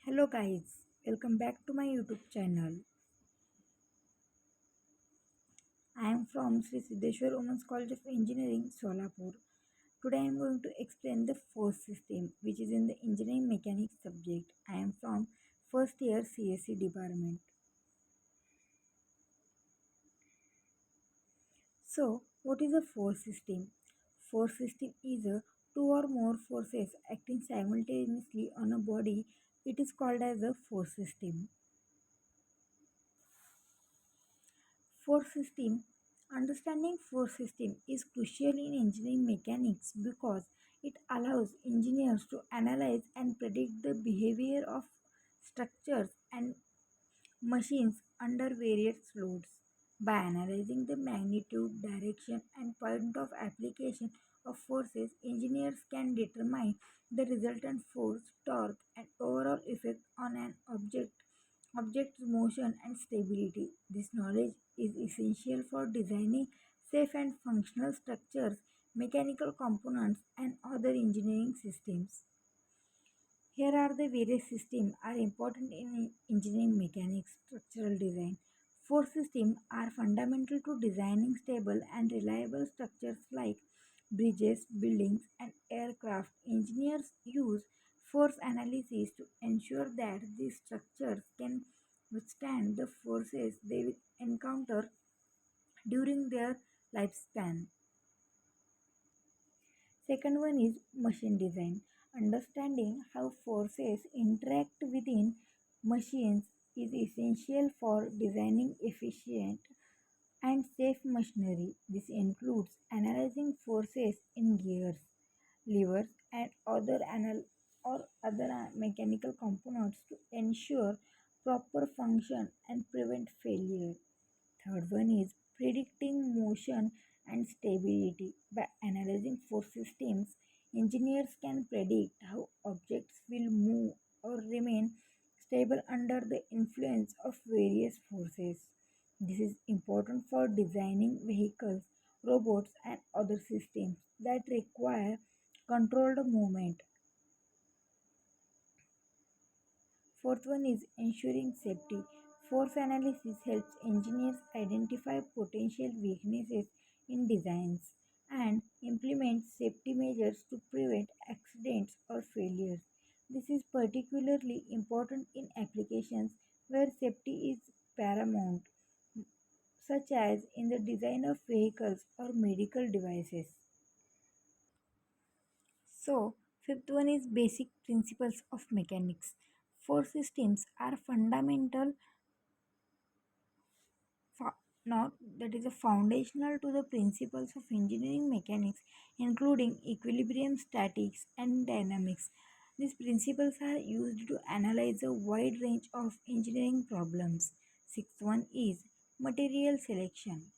Hello guys, welcome back to my YouTube channel. I am from Sri Siddheshwar Women's College of Engineering, Solapur. Today I am going to explain the force system which is in the engineering mechanics subject. I am from first year CSE department. So, what is a force system? Force system is a two or more forces acting simultaneously on a body. It is called as a force system. Force system. Understanding force system is crucial in engineering mechanics because it allows engineers to analyze and predict the behavior of structures and machines under various loads. By analyzing the magnitude, direction, and point of application of forces, engineers can determine the resultant force, torque, and overall effect on an object's motion and stability. This knowledge is essential for designing safe and functional structures, mechanical components, and other engineering systems. Here are the various systems are important in engineering mechanics, structural design. Force systems are fundamental to designing stable and reliable structures like bridges, buildings, and aircraft. Engineers use force analysis to ensure that these structures can withstand the forces they will encounter during their lifespan. Second one is machine design. Understanding how forces interact within machines is essential for designing efficient and safe machinery. This includes analyzing forces in gears, levers, and other mechanical components to ensure proper function and prevent failure. Third one is predicting motion and stability. By analyzing force systems, engineers can predict how objects will move or remain stable under the influence of various forces. This is important for designing vehicles, robots, and other systems that require controlled movement. Fourth one is ensuring safety. Force analysis helps engineers identify potential weaknesses in designs and implement safety measures to prevent accidents or failures. This is particularly important in applications where safety is paramount, such as in the design of vehicles or medical devices. So, fifth one is basic principles of mechanics. Force systems are fundamental not that is a foundational to the principles of engineering mechanics, including equilibrium, statics, and dynamics. These principles are used to analyze a wide range of engineering problems. Sixth one is material selection.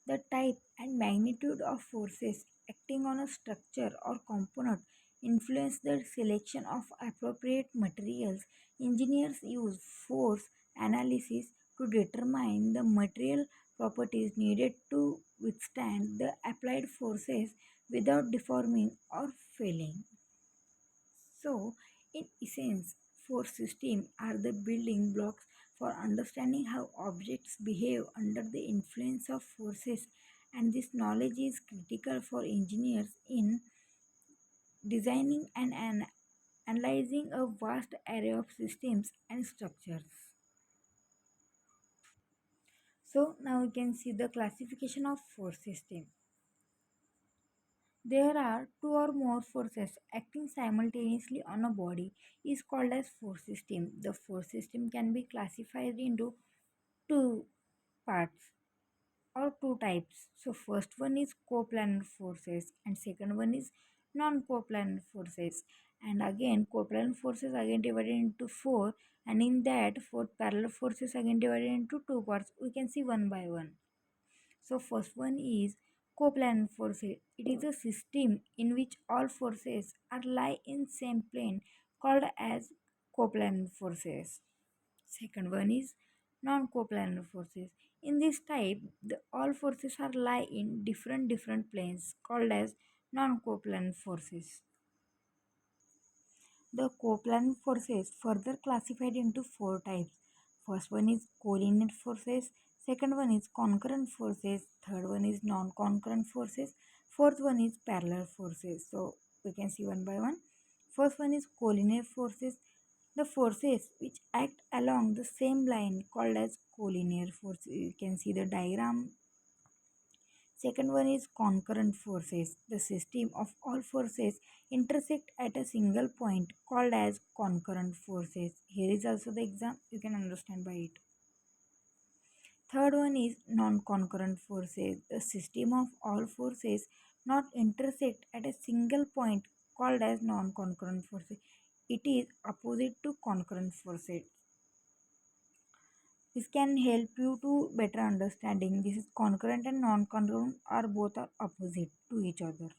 The type and magnitude of forces acting on a structure or component influence the selection of appropriate materials. Engineers use force analysis to determine the material properties needed to withstand the applied forces without deforming or failing. So, in essence, force systems are the building blocks for understanding how objects behave under the influence of forces, and this knowledge is critical for engineers in designing and analyzing a vast array of systems and structures. So, now you can see the classification of force system. There are two or more forces acting simultaneously on a body is called as force system. The force system can be classified into two parts or two types. So first one is coplanar forces and second one is non-coplanar forces. And again coplanar forces again divided into four, and in that four parallel forces again divided into two parts. We can see one by one. So first one is coplanar forces. It is a system in which all forces are lie in same plane called as coplanar forces. Second one is non-coplanar forces. In this type, the all forces are lie in different planes called as non-coplanar forces. The coplanar forces further classified into four types. First one is collinear forces, second one is concurrent forces, third one is non-concurrent forces, fourth one is parallel forces. So we can see one by one. First one is collinear forces, the forces which act along the same line called as collinear forces. You can see the diagram. Second one is concurrent forces. The system of all forces intersect at a single point called as concurrent forces. Here is also the exam. You can understand by it. Third one is non-concurrent forces. The system of all forces not intersect at a single point called as non-concurrent forces. It is opposite to concurrent forces. This can help you to better understanding. This is concurrent and non-concurrent are both are opposite to each other.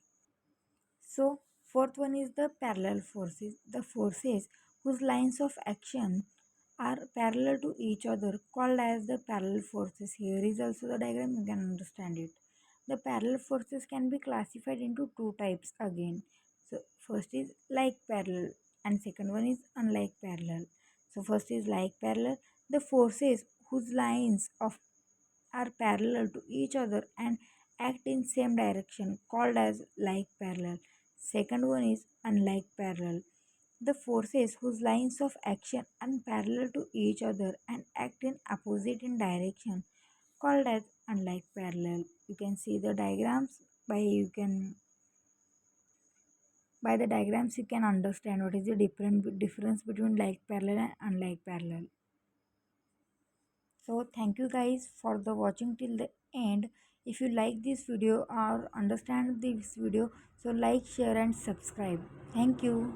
So fourth one is the parallel forces. The forces whose lines of action are parallel to each other called as the parallel forces. Here is also the diagram, you can understand it. The parallel forces can be classified into two types again. So first is like parallel and second one is unlike parallel. So first is like parallel. The forces whose lines of are parallel to each other and act in same direction called as like parallel. Second one is unlike parallel. The forces whose lines of action are parallel to each other and act in opposite in direction called as unlike parallel. You can see the diagrams by the diagrams you can understand what is the difference between like parallel and unlike parallel. So thank you guys for the watching till the end. If you like this video or understand this video, so like, share and subscribe. Thank you.